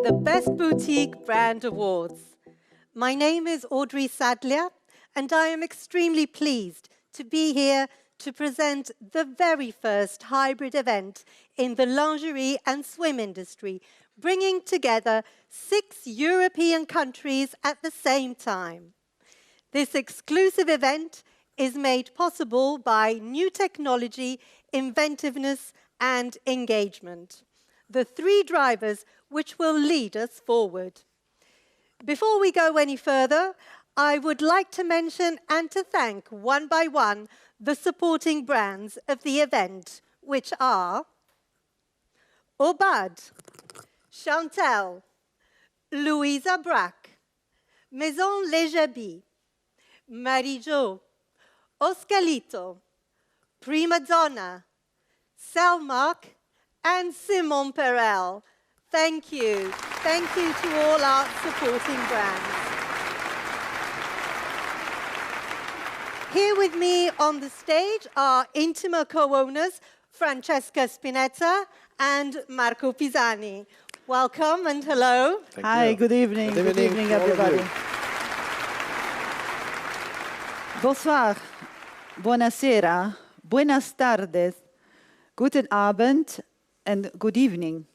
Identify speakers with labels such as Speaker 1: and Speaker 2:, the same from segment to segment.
Speaker 1: to the Best Boutique Brand Awards. My name is Audrey Sadlier, and I am extremely pleased to be here to present the very first hybrid event in the lingerie and swim industry, bringing together 6 European countries at the same time. This exclusive event is made possible by new technology, inventiveness, and engagement, the 3 drivers which will lead us forward. Before we go any further, I would like to mention and to thank one by one the supporting brands of the event, which are Obad, Chantel, Louisa Brack, Maison Lejabi, Marie-Jo, Oscalito, Prima Donna, Selmark, and Simon Perel. Thank you. Thank you to all our supporting brands. Here with me on the stage are Íntima co-owners Francesca Spinetta and Marco Pisani. Welcome and hello.
Speaker 2: Hi, good evening. Good evening, everybody. Bonsoir, buonasera, buenas tardes, guten Abend, and good evening.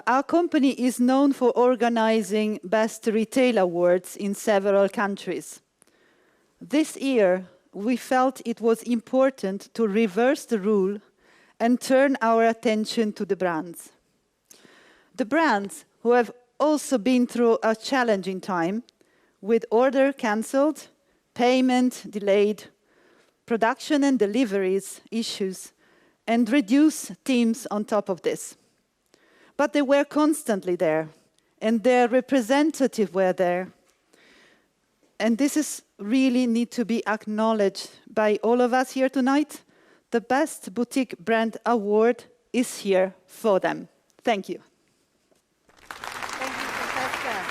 Speaker 2: Our company is known for organizing Best Retail Awards in several countries. This year, we felt it was important to reverse the rule and turn our attention to the brands. The brands who have also been through a challenging time, with order cancelled, payment delayed, production and deliveries issues, and reduced teams on top of this. But they were constantly there, and their representatives were there. And this is really need to be acknowledged by all of us here tonight. The Best Boutique Brand Award is here for them. Thank you.
Speaker 1: Thank you, Francesca.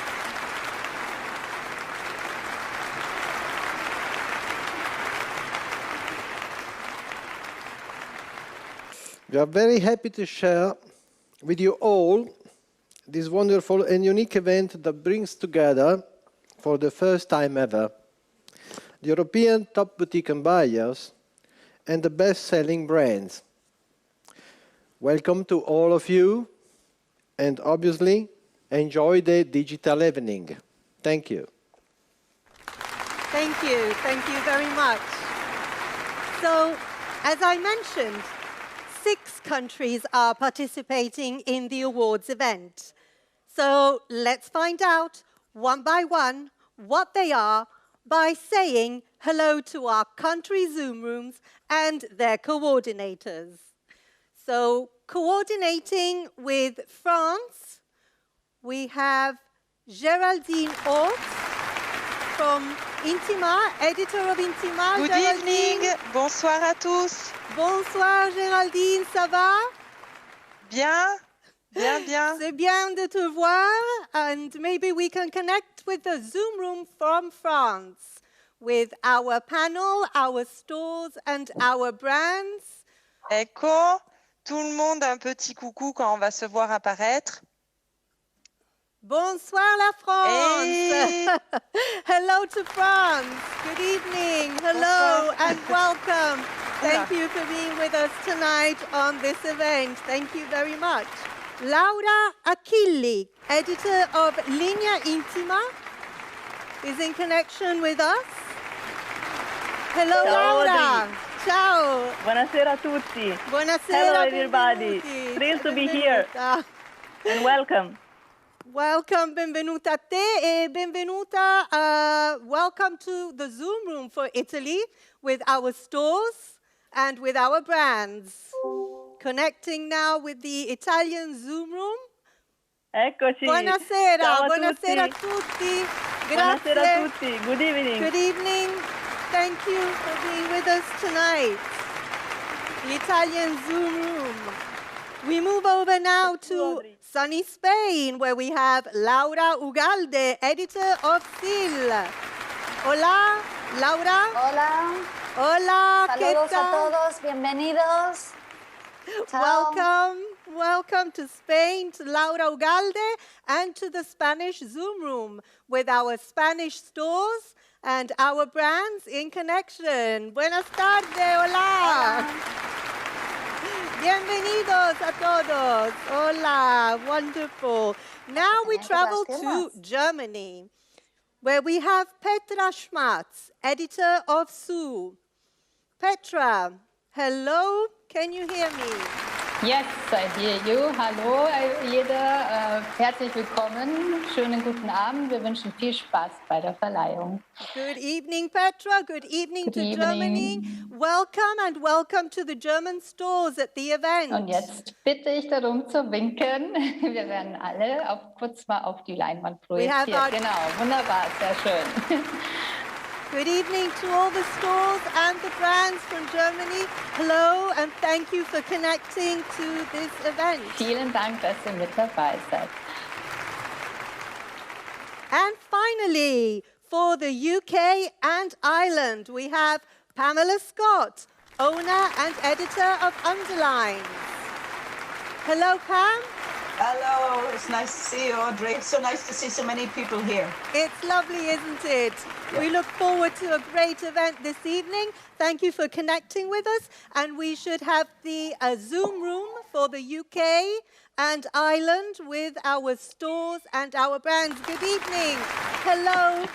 Speaker 3: We are very happy to share with you all this wonderful and unique event that brings together, for the first time ever, the European top boutique and buyers and the best-selling brands. Welcome to all of you, and obviously, enjoy the digital evening. Thank you.
Speaker 1: Thank you. Thank you very much. So, as I mentioned, 6 countries are participating in the awards event. So let's find out one by one what they are by saying hello to our country Zoom rooms and their coordinators. So coordinating with France, we have Géraldine Haute from Íntima, editor of Íntima.
Speaker 4: Good evening, bonsoir à tous.
Speaker 1: Bonsoir Géraldine, ça va?
Speaker 4: Bien, bien, bien.
Speaker 1: C'est bien de te voir, and maybe we can connect with the Zoom room from France, with our panel, our stores and our brands.
Speaker 4: Ecco, tout le monde un petit coucou quand on va se voir apparaître.
Speaker 1: Bonsoir la France.
Speaker 4: Hey.
Speaker 1: Hello to France. Good evening. Hello
Speaker 4: Bonsoir.
Speaker 1: and welcome. Thank you for being with us tonight on this event. Thank you very much. Laura Achilli, editor of Linea Intima, is in connection with us. Hello,
Speaker 5: Ciao,
Speaker 1: Laura.
Speaker 5: Audrey.
Speaker 1: Ciao.
Speaker 5: Buonasera a tutti.
Speaker 1: Buonasera.
Speaker 5: Hello, everybody.
Speaker 1: benvenuti.
Speaker 5: Thrilled to be here.
Speaker 1: Benvenuta.
Speaker 5: And welcome.
Speaker 1: Welcome, benvenuta a te e benvenuta, welcome to the Zoom room for Italy with our stores and with our brands. Connecting now with the Italian Zoom room.
Speaker 5: Eccoci.
Speaker 1: Buonasera,
Speaker 5: Ciao a
Speaker 1: buonasera a
Speaker 5: tutti.
Speaker 1: tutti.
Speaker 5: Buonasera
Speaker 1: Grazie.
Speaker 5: a tutti. Good evening.
Speaker 1: Good evening. Thank you for being with us tonight. The Italian Zoom room. We move over now to sunny Spain, where we have Laura Ugalde, editor of SIL. Hola, Laura.
Speaker 6: Hola.
Speaker 1: Hola, ¿qué
Speaker 6: Saludos a
Speaker 1: tal?
Speaker 6: todos, bienvenidos. Ciao.
Speaker 1: Welcome. Welcome to Spain, to Laura Ugalde, and to the Spanish Zoom room with our Spanish stores and our brands in connection. Buenas tardes, hola. Bienvenidos a todos. Hola, wonderful. Now we travel to Germany, where we have Petra Schmatz, editor of SOUS. Petra, hello, can you hear me?
Speaker 6: Yes, I hear you. Hallo, jeder. Herzlich willkommen. Schönen guten Abend. Wir wünschen viel Spaß bei der Verleihung.
Speaker 1: Good evening, Petra. Good evening to Germany. Welcome and welcome to the German stores at the event.
Speaker 6: Und jetzt bitte ich darum zu winken. Wir werden alle kurz mal auf die Leinwand projiziert. Genau, wunderbar, sehr schön.
Speaker 1: Good evening to all the stores and the brands from Germany. Hello and thank you for connecting to this event.
Speaker 6: Vielen Dank, dass ihr mit dabei seid.
Speaker 1: And finally, for the UK and Ireland, we have Pamela Scott, owner and editor of Underlines. Hello, Pam.
Speaker 7: Hello, it's nice to see you, Audrey. It's so nice to see so many people here.
Speaker 1: It's lovely, isn't it? Yeah. We look forward to a great event this evening. Thank you for connecting with us. And we should have the Zoom room for the UK and Ireland with our stores and our brands. Good evening. Hello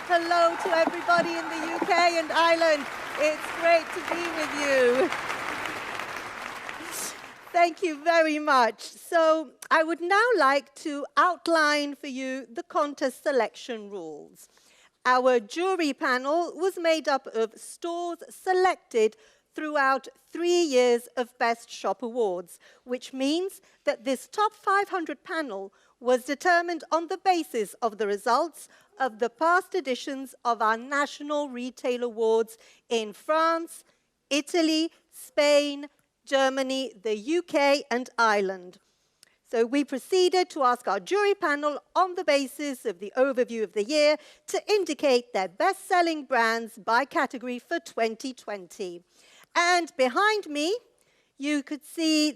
Speaker 1: to everybody in the UK and Ireland. It's great to be with you. Thank you very much. So I would now like to outline for you the contest selection rules. Our jury panel was made up of stores selected throughout 3 years of Best Shop Awards, which means that this top 500 panel was determined on the basis of the results of the past editions of our National Retail Awards in France, Italy, Spain, Germany, the UK and Ireland. So we proceeded to ask our jury panel on the basis of the overview of the year to indicate their best-selling brands by category for 2020. And behind me, you could see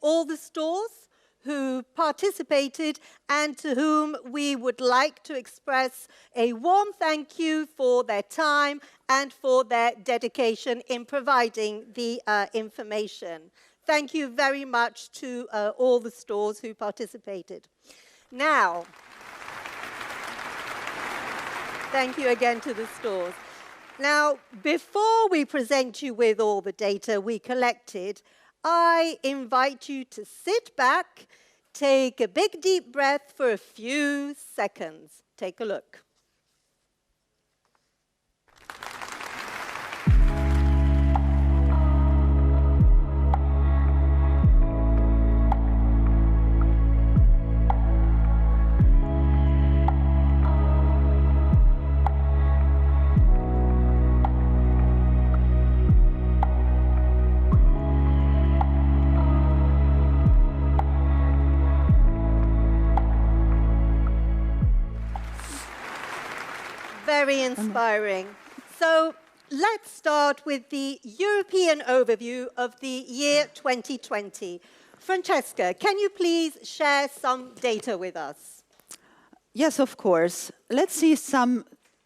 Speaker 1: all the stores who participated and to whom we would like to express a warm thank you for their time and for their dedication in providing the information. Thank you very much to all the stores who participated. Now, thank you again to the stores. Now, before we present you with all the data we collected, I invite you to sit back, take a big deep breath for a few seconds. Take a look. Very inspiring. So let's start with the European overview of the year 2020. Francesca, can you please share some data with us?
Speaker 2: Yes, of course. Let's see some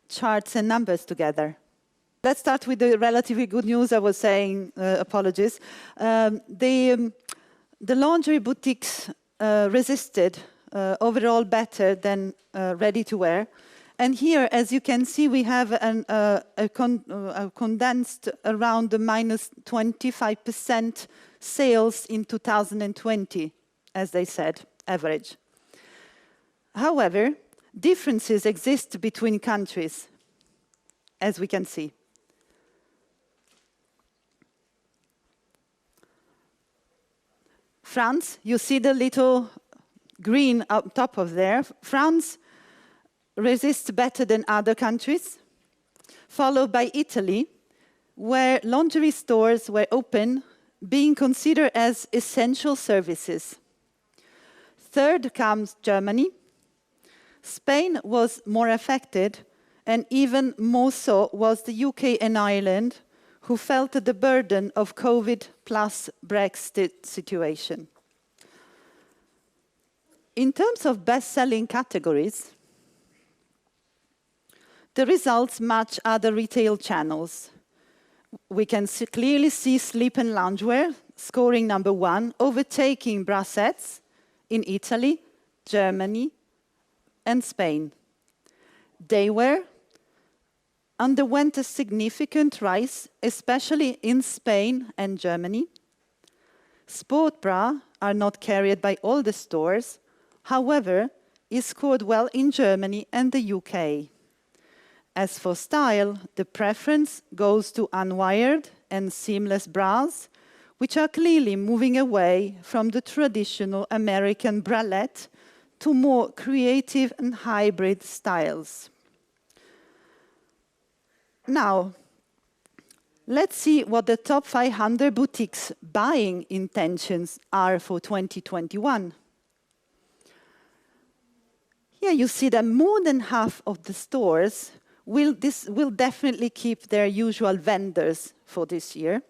Speaker 2: charts and numbers together. Let's start with the relatively good news. I was saying, apologies. The lingerie boutiques resisted overall better than ready-to-wear. And here, as you can see, we have condensed around the minus 25% sales in 2020, as they said, average. However, differences exist between countries, as we can see. France, you see the little green up top of there. France resists better than other countries, followed by Italy, where lingerie stores were open, being considered as essential services. Third comes Germany. Spain was more affected, and even more so was the UK and Ireland, who felt the burden of COVID plus Brexit situation. In terms of best-selling categories, the results match other retail channels. We can clearly see sleep and loungewear scoring number 1, overtaking bra sets in Italy, Germany, and Spain. Daywear underwent a significant rise, especially in Spain and Germany. Sport bra are not carried by all the stores, however, it scored well in Germany and the UK. As for style, the preference goes to unwired and seamless bras, which are clearly moving away from the traditional American bralette to more creative and hybrid styles. Now, let's see what the top 500 boutiques' buying intentions are for 2021. Here you see that more than half of the stores will definitely keep their usual vendors for this year.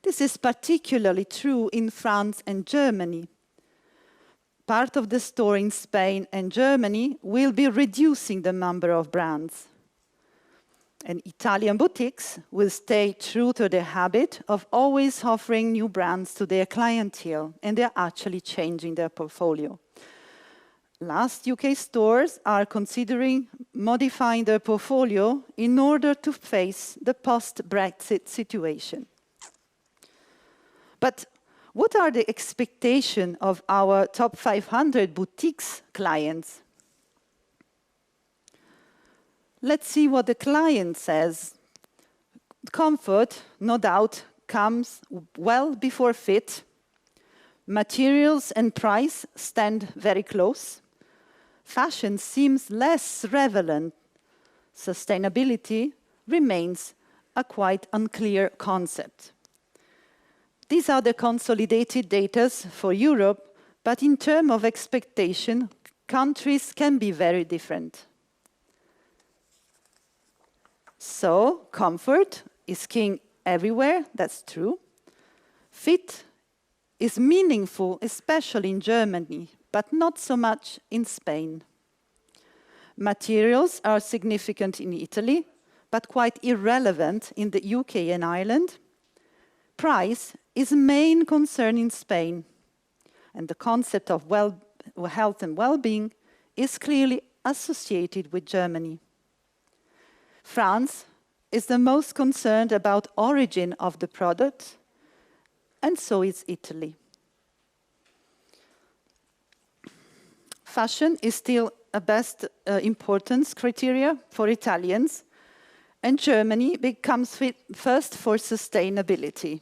Speaker 2: This is particularly true in France and Germany. Part of the store in Spain and Germany will be reducing the number of brands. And Italian boutiques will stay true to their habit of always offering new brands to their clientele, and they're actually changing their portfolio. Last UK stores are considering modifying their portfolio in order to face the post-Brexit situation. But what are the expectations of our top 500 boutiques clients? Let's see what the client says. Comfort, no doubt, comes well before fit. Materials and price stand very close. Fashion seems less relevant. Sustainability remains a quite unclear concept. These are the consolidated data for Europe, but in terms of expectation, countries can be very different. So, comfort is king everywhere, that's true. Fit is meaningful, especially in Germany, but not so much in Spain. Materials are significant in Italy, but quite irrelevant in the UK and Ireland. Price is a main concern in Spain, and the concept of health and well-being is clearly associated with Germany. France is the most concerned about origin of the product, and so is Italy. Fashion is still a best importance criteria for Italians, and Germany becomes first for sustainability.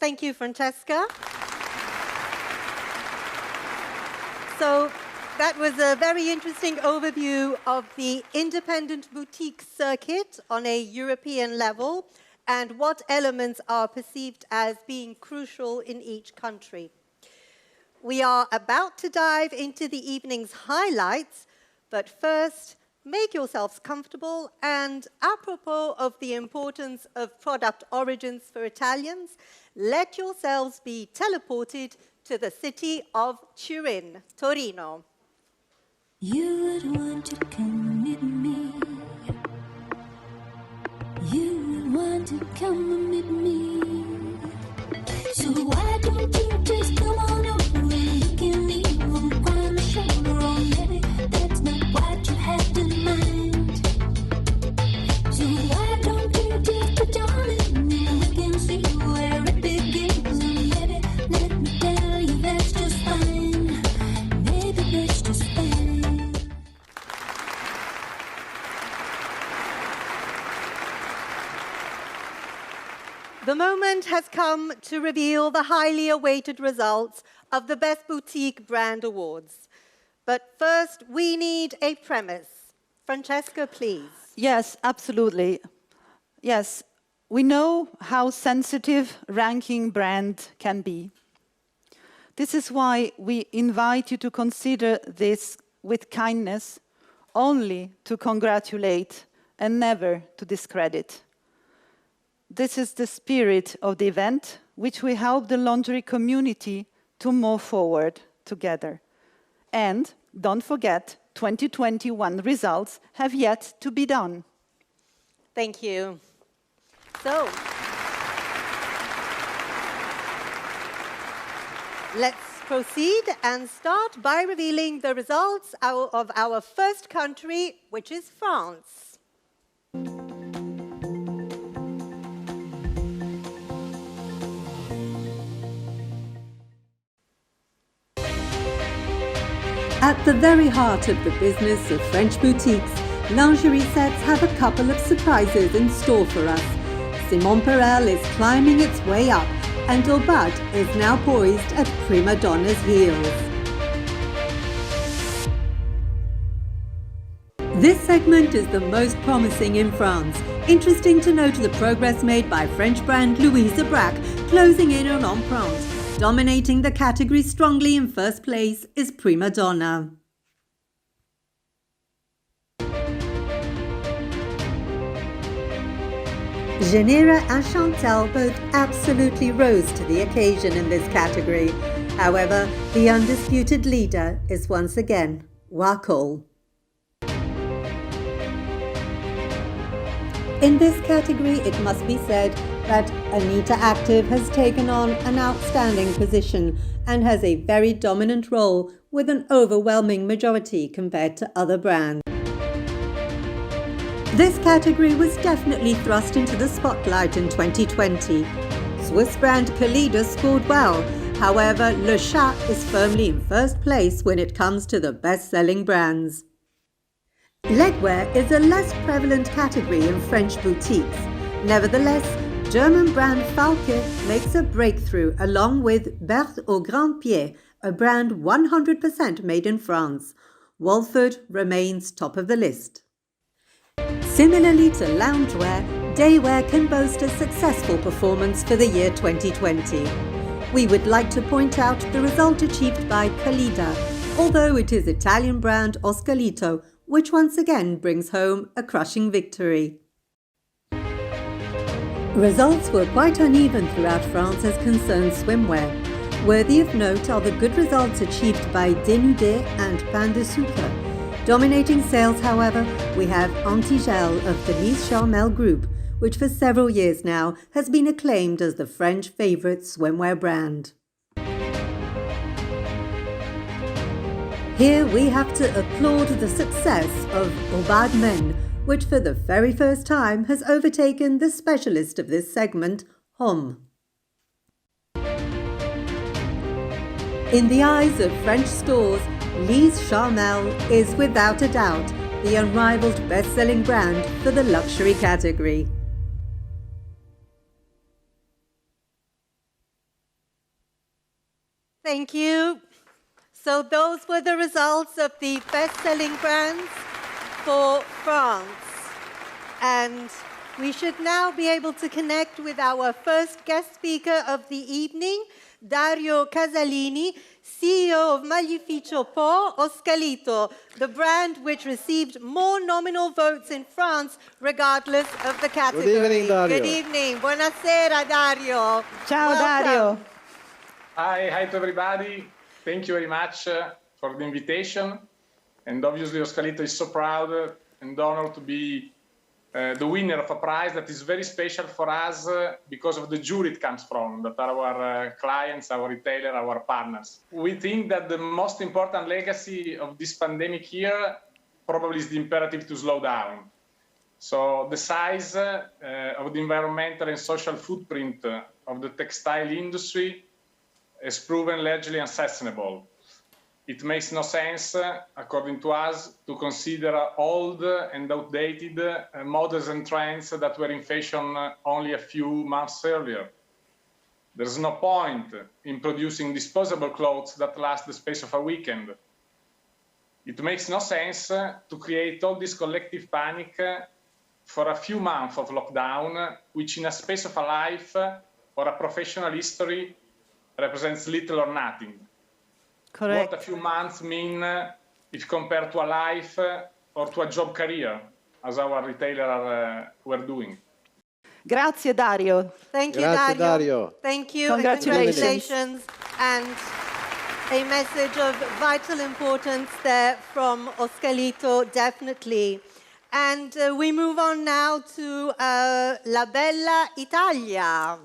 Speaker 1: Thank you, Francesca. So that was a very interesting overview of the independent boutique circuit on a European level and what elements are perceived as being crucial in each country. We are about to dive into the evening's highlights, but first, make yourselves comfortable, and apropos of the importance of product origins for Italians, let yourselves be teleported to the city of Turin, Torino.
Speaker 8: You would want to come with me. You would want to come with me. So why don't you just come on over and look at me on my shoulder? Or maybe that's not what you had in mind. So why don't you just put your arm in me and we can see where it begins? And maybe let me tell you that's just fine. Maybe that's just fine.
Speaker 1: The moment has come to reveal the highly awaited results of the Best Boutique Brand Awards. But first, we need a premise. Francesca, please.
Speaker 2: Yes, absolutely. Yes, we know how sensitive ranking brand can be. This is why we invite you to consider this with kindness, only to congratulate and never to discredit. This is the spirit of the event, which we help the lingerie community to move forward together. And don't forget, 2021 results have yet to be done.
Speaker 1: Thank you. So, let's proceed and start by revealing the results of our first country, which is France. At the very heart of the business of French boutiques, lingerie sets have a couple of surprises in store for us. Simon Perel is climbing its way up, and Aubade is now poised at prima donna's heels. This segment is the most promising in France. Interesting to note the progress made by French brand Louise Braque, closing in on Empreinte. Dominating the category strongly in first place is Prima Donna. Genera and Chantel both absolutely rose to the occasion in this category. However, the undisputed leader is once again Wacol. In this category, it must be said that Anita Active has taken on an outstanding position and has a very dominant role with an overwhelming majority compared to other brands. This category was definitely thrust into the spotlight in 2020. Swiss brand Completo scored well. However, Le Chat is firmly in first place when it comes to the best-selling brands. Legwear is a less prevalent category in French boutiques. Nevertheless, German brand Falke makes a breakthrough along with Berthe au Grand Pied, a brand 100% made in France. Walford remains top of the list. Similarly to loungewear, daywear can boast a successful performance for the year 2020. We would like to point out the result achieved by Calida, although it is Italian brand Oscalito, which once again brings home a crushing victory. Results were quite uneven throughout France as concerns swimwear. Worthy of note are the good results achieved by Dénudé and Pain de Sucre. Dominating sales, however, we have Antigel of the Mise Charmel Group, which for several years now has been acclaimed as the French favourite swimwear brand. Here we have to applaud the success of Aubade Men, which for the very first time has overtaken the specialist of this segment, Homme. In the eyes of French stores, Lise Charmel is without a doubt the unrivaled best-selling brand for the luxury category. Thank you. So those were the results of the best-selling brands for France. And we should now be able to connect with our first guest speaker of the evening, Dario Casalini, CEO of Magnificio Po Oscalito, the brand which received more nominal votes in France regardless of the category.
Speaker 3: Good evening, Dario.
Speaker 1: Good evening. Buonasera, Dario.
Speaker 2: Ciao,
Speaker 1: Welcome.
Speaker 2: Dario.
Speaker 9: Hi to everybody. Thank you very much for the invitation. And obviously, Oscalito is so proud and honored to be the winner of a prize that is very special for us because of the jury it comes from, that are our clients, our retailer, our partners. We think that the most important legacy of this pandemic year probably is the imperative to slow down. So the size of the environmental and social footprint of the textile industry has proven largely unsustainable. It makes no sense, according to us, to consider old and outdated models and trends that were in fashion only a few months earlier. There's no point in producing disposable clothes that last the space of a weekend. It makes no sense to create all this collective panic for a few months of lockdown, which in a space of a life or a professional history represents little or nothing.
Speaker 2: Correct.
Speaker 9: What a few months mean if compared to a life or to a job career, as our retailer were doing.
Speaker 2: Grazie, Dario.
Speaker 1: Thank you,
Speaker 3: Grazie,
Speaker 1: Dario.
Speaker 3: Dario.
Speaker 1: Thank you.
Speaker 2: Congratulations.
Speaker 1: And congratulations. And A message of vital importance there from Oscarito, definitely. And we move on now to La Bella Italia.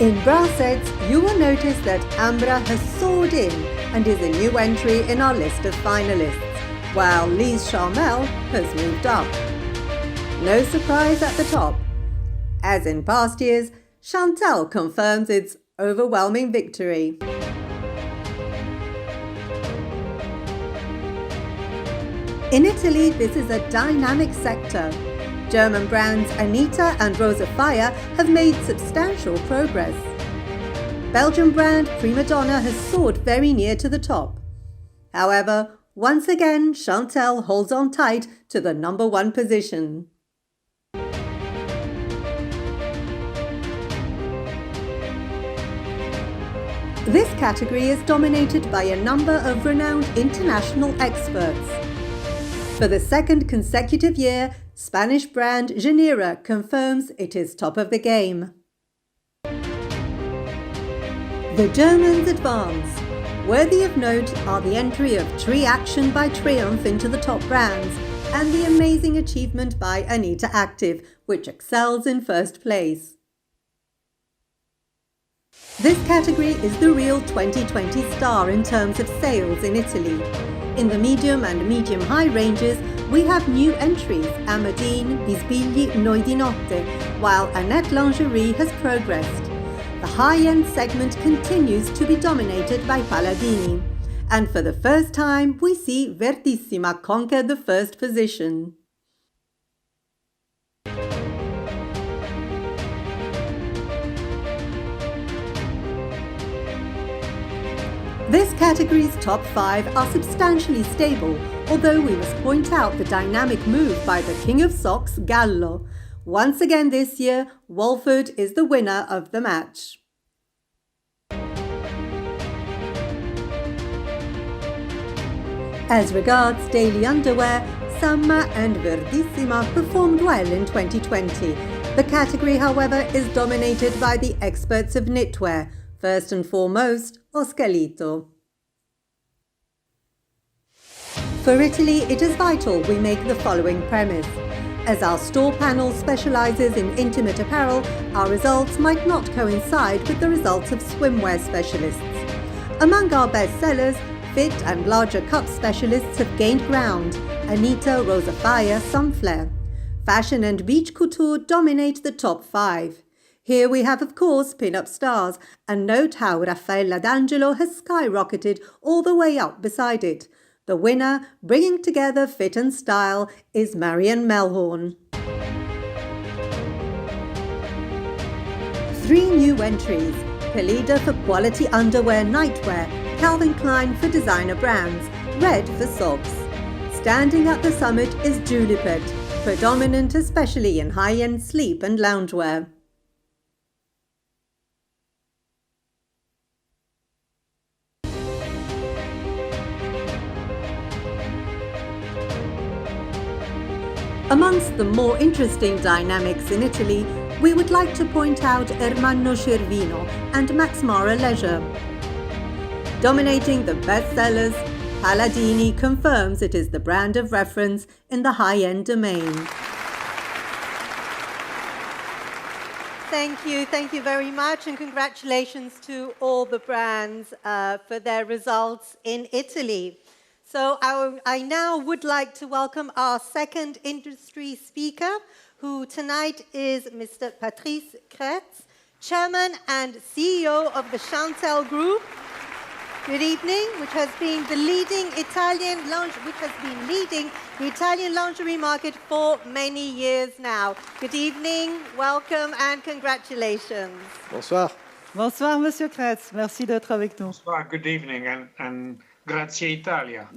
Speaker 1: In bra sets, you will notice that Ambra has soared in and is a new entry in our list of finalists, while Lise Charmel has moved up. No surprise at the top. As in past years, Chantal confirms its overwhelming victory. In Italy, this is a dynamic sector. German brands Anita and Rosa Fire have made substantial progress. Belgian brand Prima Donna has soared very near to the top. However, once again, Chantal holds on tight to the #1 position. This category is dominated by a number of renowned international experts. For the second consecutive year, Spanish brand Genera confirms it is top of the game. The Germans advance. Worthy of note are the entry of Tree Action by Triumph into the top brands and the amazing achievement by Anita Active, which excels in first place. This category is the real 2020 star in terms of sales in Italy. In the medium and medium-high ranges, we have new entries, Amadine, Bisbigli, Noi di Notte, while Annette Lingerie has progressed. The high-end segment continues to be dominated by Palladini. And for the first time, we see Vertissima conquer the first position. This category's top 5 are substantially stable, although we must point out the dynamic move by the King of Socks, Gallo. Once again this year, Walford is the winner of the match. As regards daily underwear, Samma and Verdissima performed well in 2020. The category, however, is dominated by the experts of knitwear, first and foremost, Oscarito. For Italy, it is vital we make the following premise. As our store panel specializes in intimate apparel, our results might not coincide with the results of swimwear specialists. Among our best sellers, fit and larger cup specialists have gained ground. Anita, Rosa Fire, Sunflare. Fashion and beach couture dominate the top 5. Here we have, of course, pin-up stars, and note how Raffaella D'Angelo has skyrocketed all the way up beside it. The winner, bringing together fit and style, is Marion Melhorn. 3 new entries. Pelida for quality underwear nightwear, Calvin Klein for designer brands, Red for socks. Standing at the summit is Julipet, predominant especially in high-end sleep and loungewear. Amongst the more interesting dynamics in Italy, we would like to point out Ermanno Cervino and Max Mara Leisure. Dominating the bestsellers, Palladini confirms it is the brand of reference in the high-end domain. Thank you very much, and congratulations to all the brands for their results in Italy. So I now would like to welcome our second industry speaker, who tonight is Mr. Patrice Kretz, Chairman and CEO of the Chantal Group. Good evening, which has been leading the Italian lingerie market for many years now. Good evening, welcome, and congratulations.
Speaker 3: Bonsoir.
Speaker 2: Bonsoir, Monsieur Kretz. Merci d'être avec nous.
Speaker 10: Bonsoir, good evening, and grazie Italia.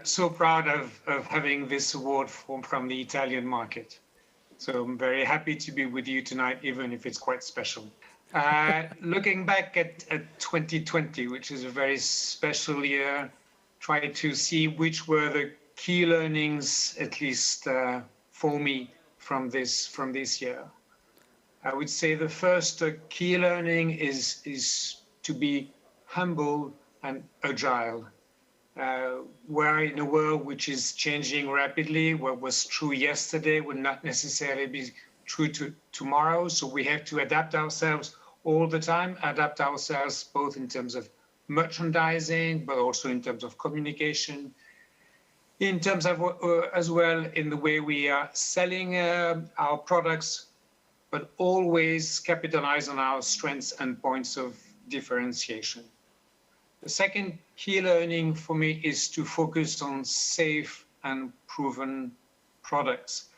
Speaker 10: So proud of having this award from the Italian market. So I'm very happy to be with you tonight, even if it's quite special. Looking back at 2020, which is a very special year, try to see which were the key learnings, at least for me, from this year. I would say the first key learning is to be humble and agile. We're in a world which is changing rapidly. What was true yesterday will not necessarily be true tomorrow. So we have to adapt ourselves all the time, adapt ourselves both in terms of merchandising, but also in terms of communication, in terms of as well in the way we are selling our products, but always capitalize on our strengths and points of differentiation. The second key learning for me is to focus on safe and proven products.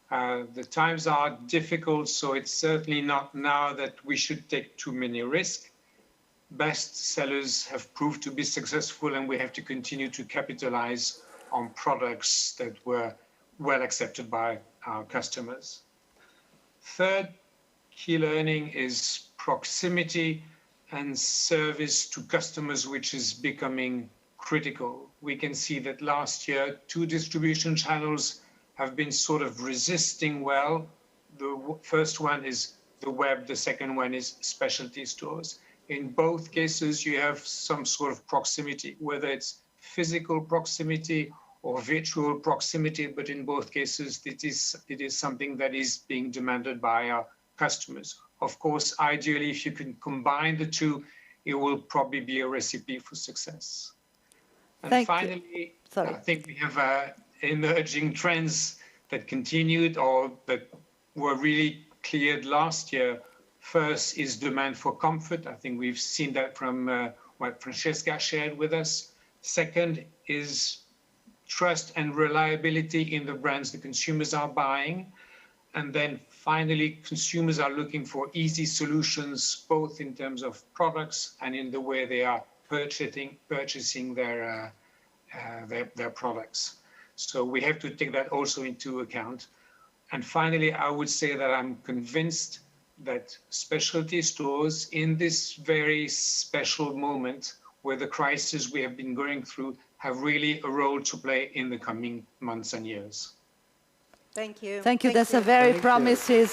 Speaker 10: The times are difficult, so it's certainly not now that we should take too many risks. Best sellers have proved to be successful, and we have to continue to capitalize on products that were well accepted by our customers. Third key learning is proximity and service to customers, which is becoming critical. We can see that last year, 2 distribution channels have been sort of resisting well. The first one is the web, the second one is specialty stores. In both cases, you have some sort of proximity, whether it's physical proximity or virtual proximity, but in both cases, it is something that is being demanded by our customers. Of course, ideally, if you can combine the two, it will probably be a recipe for success. And finally, I think we have emerging trends that continued or that were really cleared last year. First is demand for comfort. I think we've seen that from what Francesca shared with us. Second is trust and reliability in the brands the consumers are buying. And then finally, consumers are looking for easy solutions, both in terms of products and in the way they are purchasing their products. So we have to take that also into account. And finally, I would say that I'm convinced that specialty stores in this very special moment where the crisis we have been going through have really a role to play in the coming months and years.
Speaker 1: Thank you.
Speaker 2: Thank you. That's a very promising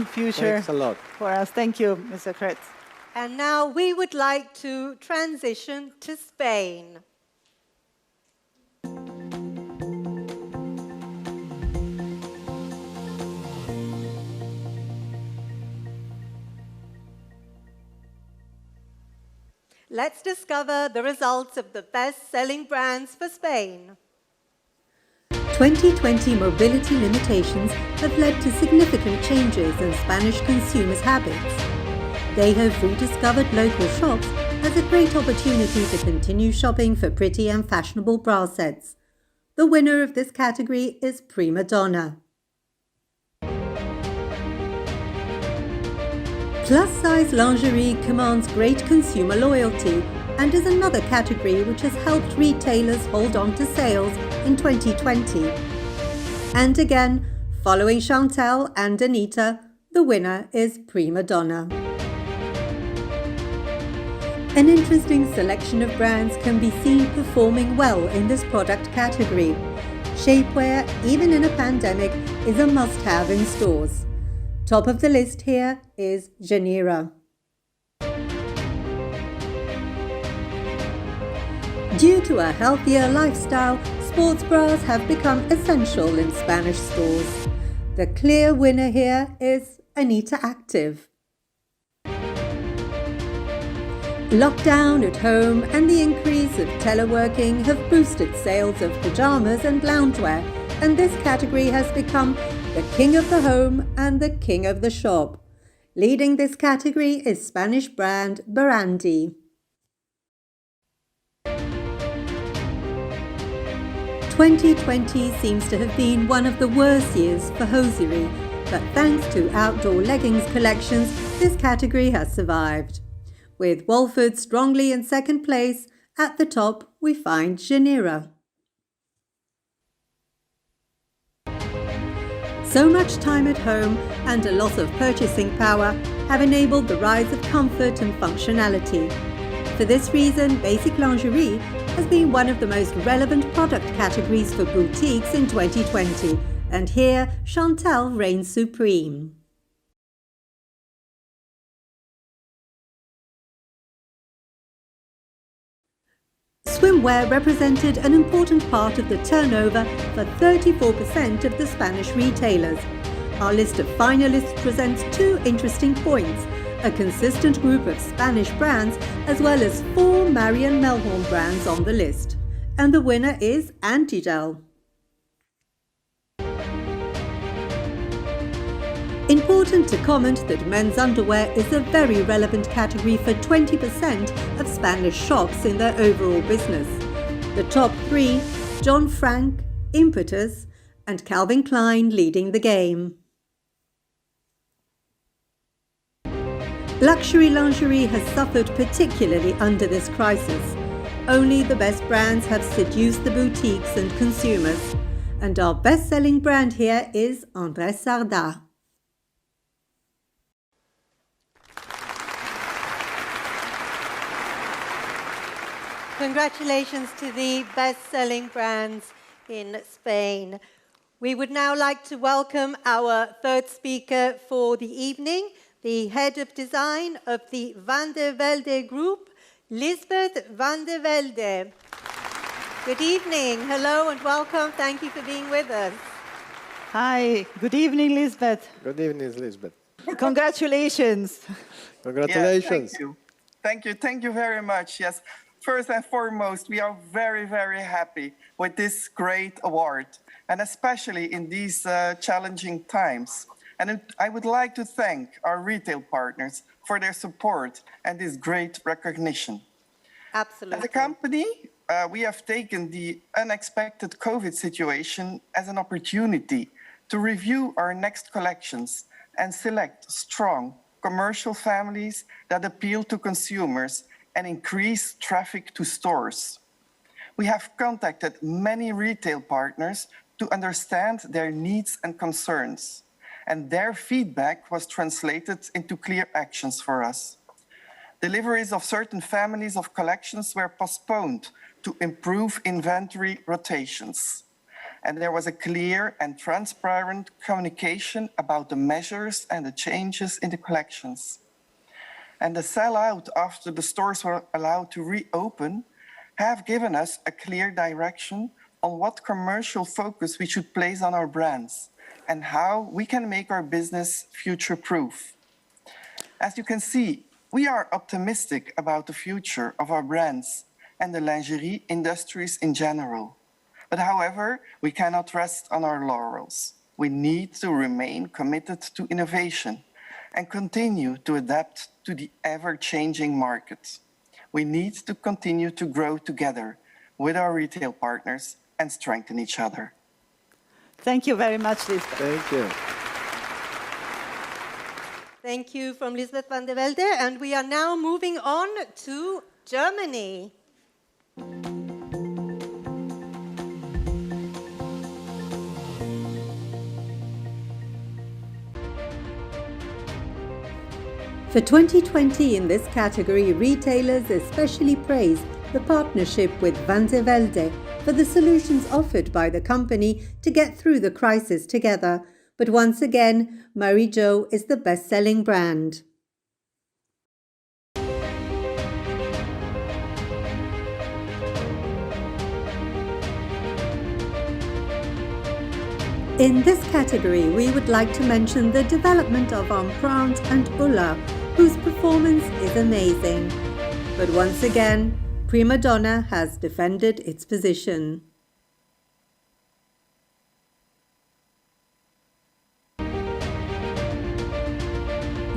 Speaker 2: future for us. Thank you, Mr. Kretz.
Speaker 1: And now we would like to transition to Spain. Let's discover the results of the best-selling brands for Spain.
Speaker 11: 2020 mobility limitations have led to significant changes in Spanish consumers' habits. They have rediscovered local shops as a great opportunity to continue shopping for pretty and fashionable bra sets. The winner of this category is Prima Donna. Plus-size lingerie commands great consumer loyalty and is another category which has helped retailers hold on to sales in 2020. And again, following Chantel and Anita, the winner is Prima Donna. An interesting selection of brands can be seen performing well in this product category. Shapewear, even in a pandemic, is a must-have in stores. Top of the list here is Genera. Due to a healthier lifestyle, sports bras have become essential in Spanish stores. The clear winner here is Anita Active. Lockdown at home and the increase of teleworking have boosted sales of pajamas and loungewear, and this category has become the king of the home and the king of the shop. Leading this category is Spanish brand Barandi. 2020 seems to have been one of the worst years for hosiery, but thanks to outdoor leggings collections, this category has survived. With Walford strongly in second place, at the top we find So much time at home and a loss of purchasing power have enabled the rise of comfort and functionality. For this reason, basic lingerie has been one of the most relevant product categories for boutiques in 2020. And here, Chantal reigns supreme. Swimwear represented an important part of the turnover for 34% of the Spanish retailers. Our list of finalists presents two interesting points: a consistent group of Spanish brands, as well as 4 Marion Melhorn brands on the list. And the winner is Antigel. Important to comment that men's underwear is a very relevant category for 20% of Spanish shops in their overall business. The top 3, John Frank, Impetus, and Calvin Klein leading the game. Luxury lingerie has suffered particularly under this crisis. Only the best brands have seduced the boutiques and consumers. And our best-selling brand here is André Sarda.
Speaker 1: Congratulations to the best-selling brands in Spain. We would now like to welcome our third speaker for the evening, the head of design of the Van der Velde Group, Lisbeth van der Velde. Good evening. Hello and welcome. Thank you for being with us.
Speaker 2: Hi, good evening, Lisbeth.
Speaker 3: Good evening, Lisbeth.
Speaker 2: Congratulations.
Speaker 3: Congratulations.
Speaker 12: Yes, thank you. Thank you very much. Yes. First and foremost, we are very, very happy with this great award, and especially in these challenging times. And I would like to thank our retail partners for their support and this great recognition.
Speaker 1: Absolutely.
Speaker 12: As a company, we have taken the unexpected COVID situation as an opportunity to review our next collections and select strong commercial families that appeal to consumers and increase traffic to stores. We have contacted many retail partners to understand their needs and concerns, and their feedback was translated into clear actions for us. Deliveries of certain families of collections were postponed to improve inventory rotations, and there was a clear and transparent communication about the measures and the changes in the collections. And the sell-out after the stores were allowed to reopen have given us a clear direction on what commercial focus we should place on our brands and how we can make our business future-proof. As you can see, we are optimistic about the future of our brands and the lingerie industries in general. But however, we cannot rest on our laurels. We need to remain committed to innovation and continue to adapt to the ever-changing market. We need to continue to grow together with our retail partners and strengthen each other.
Speaker 2: Thank you very much, Lisbeth.
Speaker 3: Thank you.
Speaker 1: Thank you from Lisbeth van der Velde. And we are now moving on to Germany.
Speaker 11: For 2020 in this category, retailers especially praise the partnership with Van der Velde for the solutions offered by the company to get through the crisis together. But once again, Marie Jo is the best-selling brand. In this category, we would like to mention the development of Empreinte and Ulla, whose performance is amazing. But once again, Prima Donna has defended its position.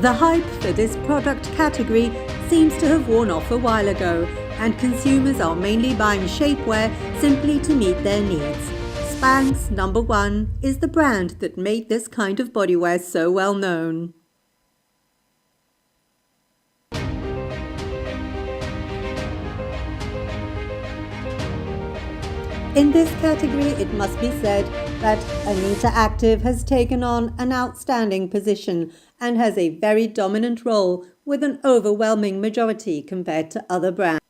Speaker 11: The hype for this product category seems to have worn off a while ago, and consumers are mainly buying shapewear simply to meet their needs. Spanx #1 is the brand that made this kind of bodywear so well known. In this category, it must be said that Anita Active has taken on an outstanding position and has a very dominant role with an overwhelming majority compared to other brands.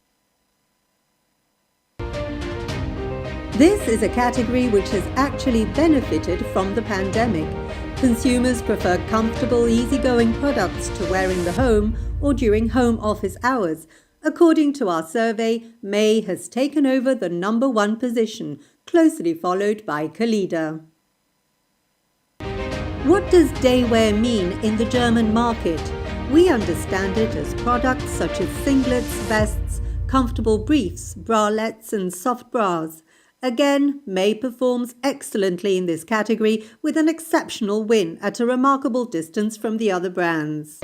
Speaker 11: This is a category which has actually benefited from the pandemic. Consumers prefer comfortable, easygoing products to wear in the home or during home office hours. According to our survey, May has taken over the #1 position, closely followed by Kalida. What does daywear mean in the German market? We understand it as products such as singlets, vests, comfortable briefs, bralettes and soft bras. Again, May performs excellently in this category with an exceptional win at a remarkable distance from the other brands.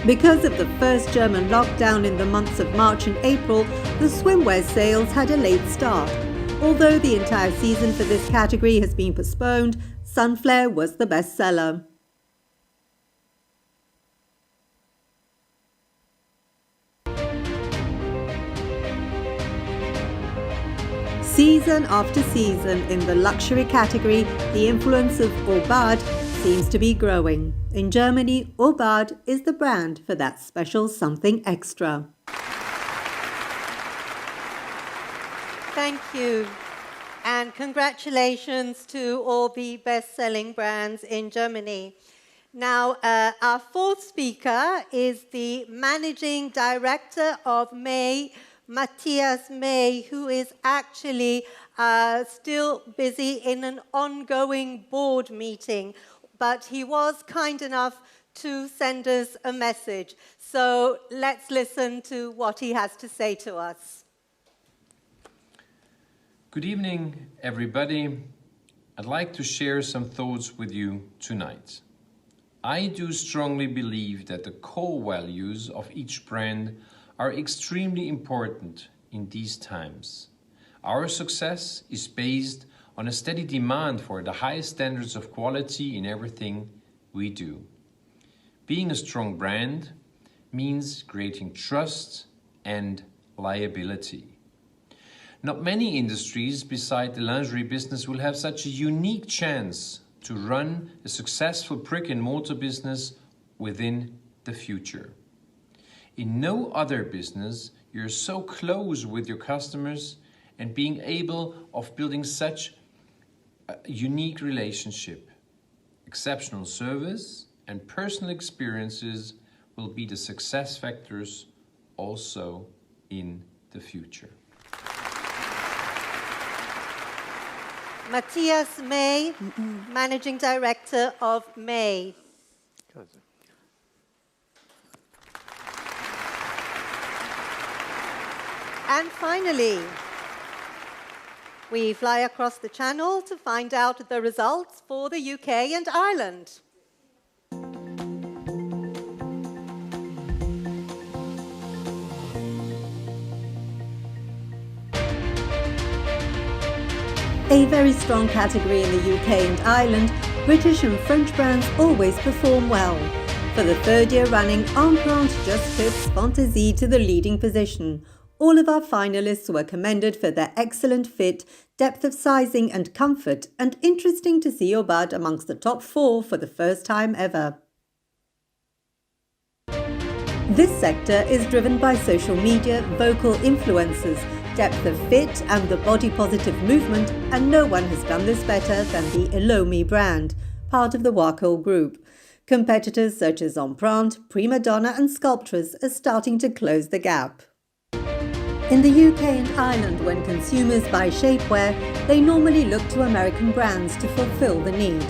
Speaker 11: Because of the first German lockdown in the months of March and April, the swimwear sales had a late start. Although the entire season for this category has been postponed, Sunflare was the best seller. Season after season in the luxury category, the influence of Aubade seems to be growing. In Germany, Aubade is the brand for that special something extra.
Speaker 1: Thank you. And congratulations to all the best-selling brands in Germany. Now, our fourth speaker is the Managing Director of May, Matthias May, who is actually still busy in an ongoing board meeting, but he was kind enough to send us a message. So let's listen to what he has to say to us.
Speaker 13: Good evening, everybody. I'd like to share some thoughts with you tonight. I do strongly believe that the core values of each brand are extremely important in these times. Our success is based on a steady demand for the highest standards of quality in everything we do. Being a strong brand means creating trust and liability. Not many industries beside the lingerie business will have such a unique chance to run a successful brick-and-mortar business within the future. In no other business, you're so close with your customers, and being able of building such a unique relationship. Exceptional service and personal experiences will be the success factors also in the future.
Speaker 1: Matthias May, Managing Director of May. And finally, we fly across the channel to find out the results for the UK and Ireland.
Speaker 11: A very strong category in the UK and Ireland, British and French brands always perform well. For the third year running, Empreinte just clips Fantasy to the leading position. All of our finalists were commended for their excellent fit, depth of sizing and comfort, and interesting to see Aubade amongst the top 4 for the first time ever. This sector is driven by social media, vocal influencers, depth of fit and the body-positive movement, and no one has done this better than the Elomi brand, part of the Warhol Group. Competitors such as Empreinte, Prima Donna and Sculptress are starting to close the gap. In the UK and Ireland, when consumers buy shapewear, they normally look to American brands to fulfill the need.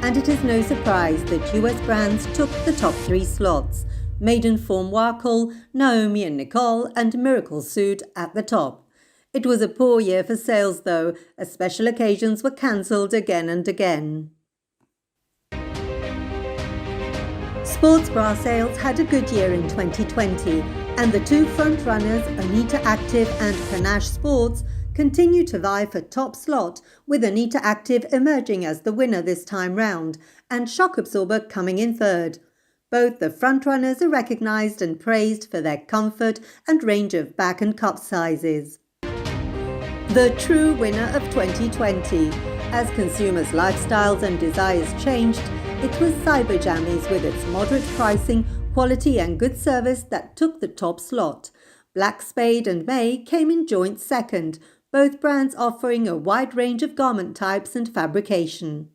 Speaker 11: And it is no surprise that US brands took the top 3 slots. Maidenform Warhol, Naomi and Nicole, and Miracle Suit at the top. It was a poor year for sales though, as special occasions were cancelled again and again. Sports bra sales had a good year in 2020, and the two frontrunners, Anita Active and Panache Sports, continue to vie for top slot, with Anita Active emerging as the winner this time round, and Shock Absorber coming in third. Both the frontrunners are recognised and praised for their comfort and range of back and cup sizes. The true winner of 2020. As consumers' lifestyles and desires changed, it was Cyber Jammies with its moderate pricing, quality and good service that took the top slot. Black Spade and May came in joint second, both brands offering a wide range of garment types and fabrication.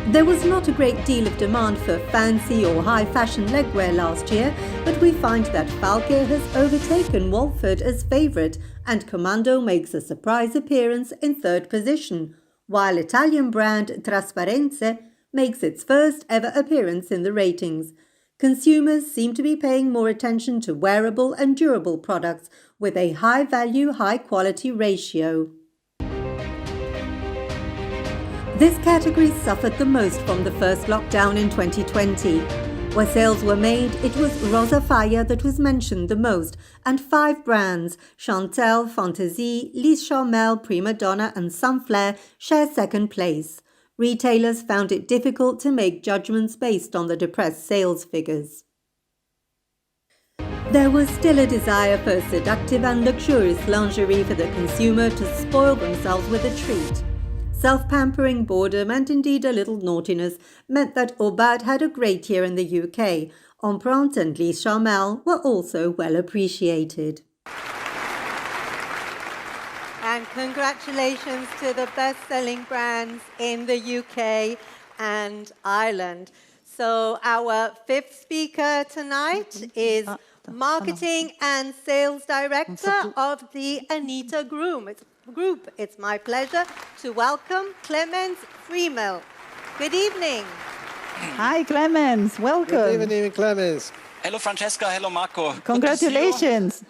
Speaker 11: There was not a great deal of demand for fancy or high-fashion legwear last year, but we find that Falke has overtaken Walford as favourite and Commando makes a surprise appearance in third position, while Italian brand Trasparenze makes its first ever appearance in the ratings. Consumers seem to be paying more attention to wearable and durable products with a high-value, high-quality ratio. This category suffered the most from the first lockdown in 2020. Where sales were made, it was Rosa Fire that was mentioned the most, and 5 brands, Chantel, Fantasy, Lise Charmel, Prima Donna and Sunflare, share second place. Retailers found it difficult to make judgments based on the depressed sales figures. There was still a desire for seductive and luxurious lingerie for the consumer to spoil themselves with a treat. Self-pampering, boredom and indeed a little naughtiness meant that Aubade had a great year in the UK. Empreinte and Lise Charmel were also well appreciated.
Speaker 1: And congratulations to the best-selling brands in the UK and Ireland. So our 5th speaker tonight is Marketing and Sales Director of the Anita Group. It's my pleasure to welcome Clemens Friemel. Good evening.
Speaker 2: Hi, Clemens. Welcome.
Speaker 3: Good evening, Clemens.
Speaker 14: Hello, Francesca. Hello, Marco.
Speaker 2: Congratulations.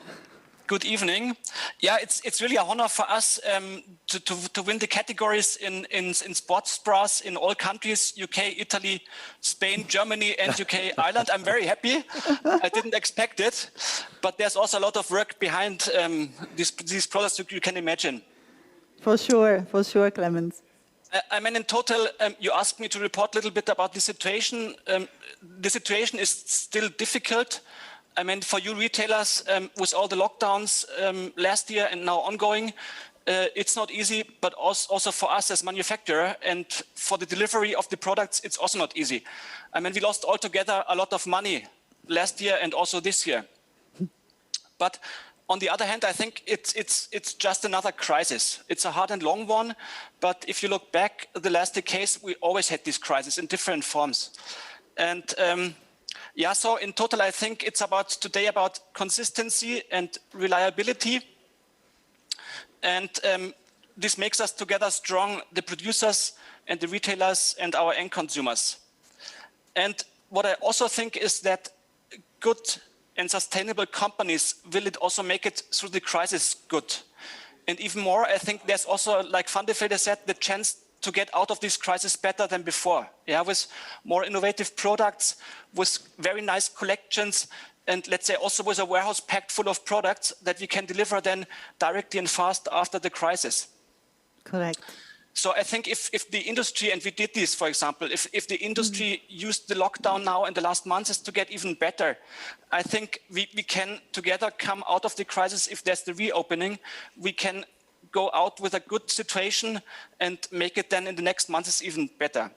Speaker 14: Good evening. Yeah, it's really an honor for us to win the categories in sports bras in all countries, UK, Italy, Spain, Germany, and UK, Ireland. I'm very happy. I didn't expect it, but there's also a lot of work behind these products you can imagine.
Speaker 2: For sure, Clemens.
Speaker 14: I mean, in total, you asked me to report a little bit about the situation. The situation is still difficult. I mean, for you retailers, with all the lockdowns last year and now ongoing, it's not easy, but also for us as manufacturer and for the delivery of the products, it's also not easy. I mean, we lost altogether a lot of money last year and also this year. But on the other hand, I think it's just another crisis. It's a hard and long one, but if you look back the last decades, we always had this crisis in different forms. And yeah, so in total, I think it's today about consistency and reliability. And this makes us together strong, the producers and the retailers and our end consumers. And what I also think is that good and sustainable companies will also make it through the crisis good. And even more, I think there's also, like Van de Velde said, the chance to get out of this crisis better than before. Yeah, with more innovative products, with very nice collections, and let's say also with a warehouse packed full of products that we can deliver then directly and fast after the crisis.
Speaker 2: Correct.
Speaker 14: So I think if the industry, and we did this, for example, if the industry used the lockdown now in the last months to get even better, I think we can together come out of the crisis. If there's the reopening, we can go out with a good situation and make it then in the next months even better.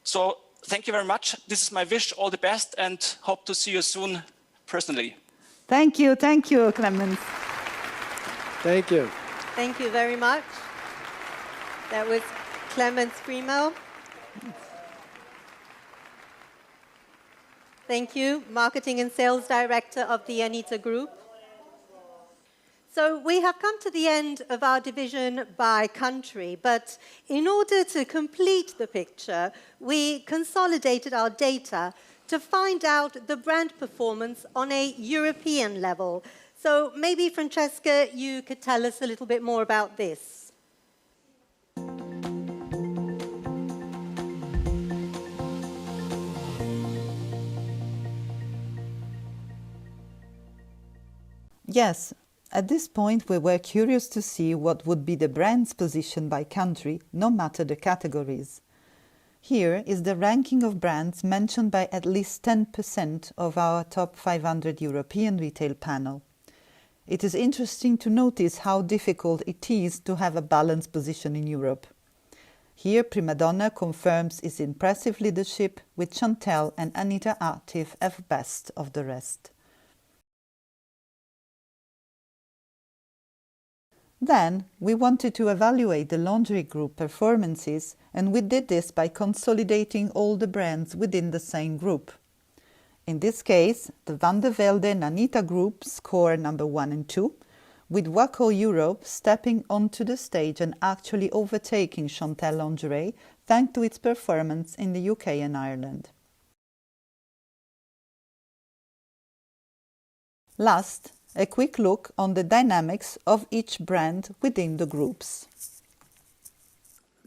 Speaker 14: So thank you very much. This is my wish. All the best and hope to see you soon personally.
Speaker 2: Thank you, Clemens.
Speaker 3: Thank you.
Speaker 1: Thank you very much. That was Clemens Friemel. Thank you, Marketing and Sales Director of the Anita Group. So we have come to the end of our division by country, but in order to complete the picture, we consolidated our data to find out the brand performance on a European level. So maybe, Francesca, you could tell us a little bit more about this.
Speaker 2: Yes, at this point we were curious to see what would be the brand's position by country, no matter the categories. Here is the ranking of brands mentioned by at least 10% of our top 500 European retail panel. It is interesting to notice how difficult it is to have a balanced position in Europe. Here, Primadonna confirms his impressive leadership, with Chantel and Anita active as best of the rest. Then, we wanted to evaluate the lingerie group performances, and we did this by consolidating all the brands within the same group. In this case, the Van de Velde and Anita group score number 1 and 2, with Waco Europe stepping onto the stage and actually overtaking Chantel Lingerie thanks to its performance in the UK and Ireland. Last, a quick look on the dynamics of each brand within the groups.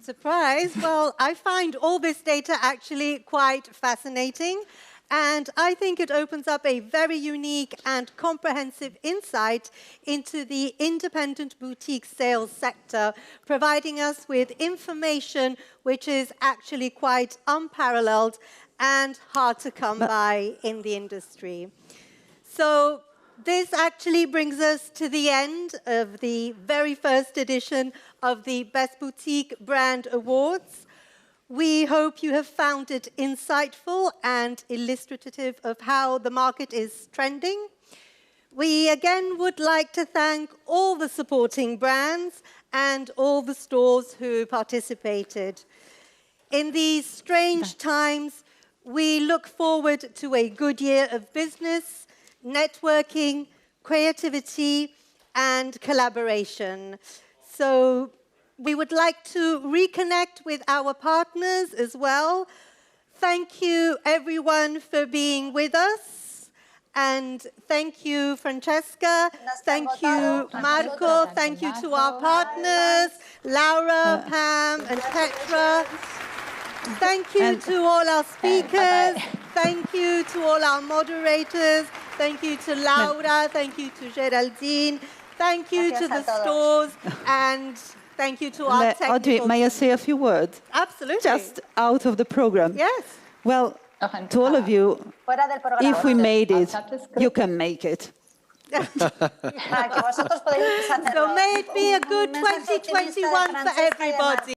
Speaker 1: Surprise! Well, I find all this data actually quite fascinating, and I think it opens up a very unique and comprehensive insight into the independent boutique sales sector, providing us with information which is actually quite unparalleled and hard to come by in the industry. So this actually brings us to the end of the very first edition of the Best Boutique Brand Awards. We hope you have found it insightful and illustrative of how the market is trending. We again would like to thank all the supporting brands and all the stores who participated. In these strange times, we look forward to a good year of business, networking, creativity, and collaboration. So we would like to reconnect with our partners as well. Thank you, everyone, for being with us. And thank you, Francesca. Thank you, Marco. Thank you to our partners, Laura, Pam, and Petra. Thank you to all our speakers. Thank you to all our moderators. Thank you to Laura. Thank you to Geraldine. Thank you to the stores. And thank you to our technical
Speaker 2: Audrey, may I say a few words?
Speaker 1: Absolutely.
Speaker 2: Just out of the program.
Speaker 1: Yes.
Speaker 2: Well, to all of you, if we made it, you can make it.
Speaker 1: So may it be a good 2021 for everybody.